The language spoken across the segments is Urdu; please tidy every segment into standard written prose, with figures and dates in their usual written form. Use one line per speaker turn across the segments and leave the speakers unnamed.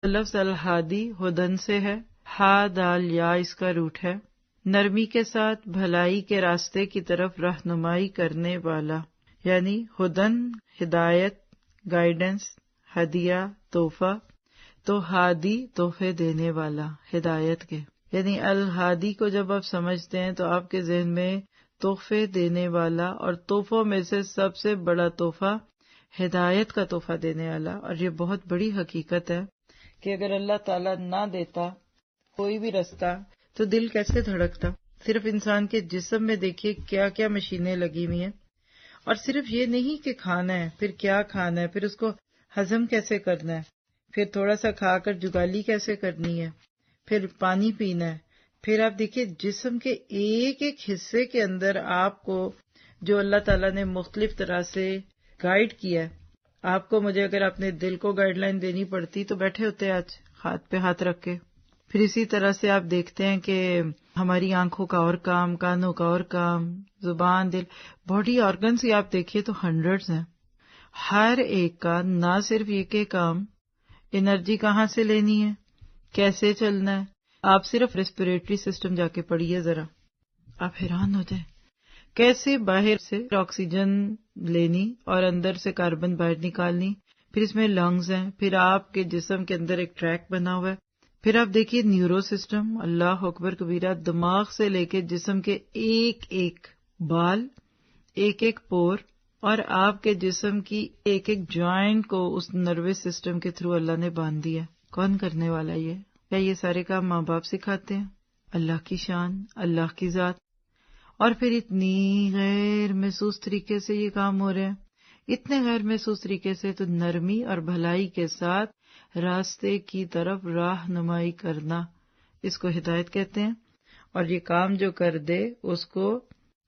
لفظ الہادی ہدن سے ہے، ہا دال یا اس کا روٹ ہے، نرمی کے ساتھ بھلائی کے راستے کی طرف رہنمائی کرنے والا، یعنی ہدن ہدایت، گائیڈنس، ہدیہ تحفہ، تو ہادی تحفے دینے والا ہدایت کے، یعنی الہادی کو جب آپ سمجھتے ہیں تو آپ کے ذہن میں تحفے دینے والا، اور تحفوں میں سے سب سے بڑا تحفہ ہدایت کا تحفہ دینے والا. اور یہ بہت بڑی حقیقت ہے کہ اگر اللہ تعالیٰ نہ دیتا کوئی بھی رستہ تو دل کیسے دھڑکتا. صرف انسان کے جسم میں دیکھیے کیا کیا مشینیں لگی ہوئی ہیں، اور صرف یہ نہیں کہ کھانا ہے، پھر کیا کھانا ہے، پھر اس کو ہضم کیسے کرنا ہے، پھر تھوڑا سا کھا کر جگالی کیسے کرنی ہے، پھر پانی پینا ہے، پھر آپ دیکھیے جسم کے ایک ایک حصے کے اندر آپ کو جو اللہ تعالیٰ نے مختلف طرح سے گائیڈ کیا ہے. آپ کو مجھے اگر اپنے دل کو گائیڈ لائن دینی پڑتی تو بیٹھے ہوتے آج ہاتھ پہ ہاتھ رکھ کے. پھر اسی طرح سے آپ دیکھتے ہیں کہ ہماری آنکھوں کا اور کام، کانوں کا اور کام، زبان، دل، باڈی آرگنز ہی آپ دیکھیے تو ہنڈریڈز ہیں. ہر ایک کا نہ صرف یہ کہ کام، انرجی کہاں سے لینی ہے، کیسے چلنا ہے. آپ صرف ریسپیریٹری سسٹم جا کے پڑھیے ذرا، آپ حیران ہو جائیں کیسے باہر سے آکسیجن لینی اور اندر سے کاربن باہر نکالنی. پھر اس میں لنگز ہیں، پھر آپ کے جسم کے اندر ایک ٹریک بنا ہوا ہے. پھر آپ دیکھیے نیورو سسٹم، اللہ اکبر کبیرہ، دماغ سے لے کے جسم کے ایک ایک بال، ایک ایک پور، اور آپ کے جسم کی ایک ایک جوائنٹ کو اس نروس سسٹم کے تھرو اللہ نے باندھ دیا. کون کرنے والا یہ؟ کیا یہ سارے کام ماں باپ سکھاتے ہیں؟ اللہ کی شان، اللہ کی ذات. اور پھر اتنی غیر محسوس طریقے سے یہ کام ہو رہے ہیں، اتنے غیر محسوس طریقے سے. تو نرمی اور بھلائی کے ساتھ راستے کی طرف راہنمائی کرنا، اس کو ہدایت کہتے ہیں. اور یہ کام جو کر دے اس کو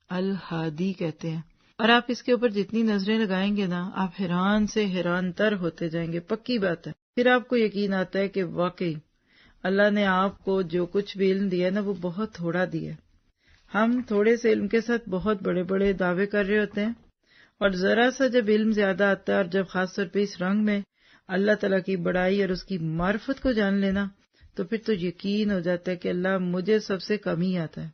الہادی کہتے ہیں. اور آپ اس کے اوپر جتنی نظریں لگائیں گے نا، آپ حیران سے حیران تر ہوتے جائیں گے. پکی بات ہے. پھر آپ کو یقین آتا ہے کہ واقعی اللہ نے آپ کو جو کچھ بھی علم دیا نا وہ بہت تھوڑا دیا. ہم تھوڑے سے علم کے ساتھ بہت بڑے بڑے دعوے کر رہے ہوتے ہیں، اور ذرا سا جب علم زیادہ آتا ہے، اور جب خاص طور پہ اس رنگ میں اللہ تعالیٰ کی بڑائی اور اس کی معرفت کو جان لینا، تو پھر تو یقین ہو جاتا ہے کہ اللہ مجھے سب سے کم ہی آتا ہے.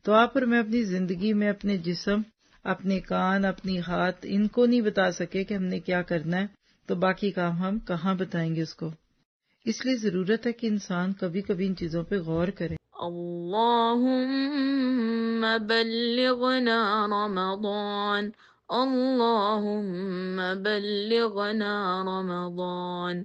تو آپ اور میں اپنی زندگی میں اپنے جسم، اپنے کان، اپنی ہاتھ، ان کو نہیں بتا سکے کہ ہم نے کیا کرنا ہے، تو باقی کام ہم کہاں بتائیں گے اس کو. اس لیے ضرورت ہے کہ انسان کبھی کبھی ان چیزوں پہ غور کرے.
اللهم بلغنا رمضان، اللهم بلغنا رمضان.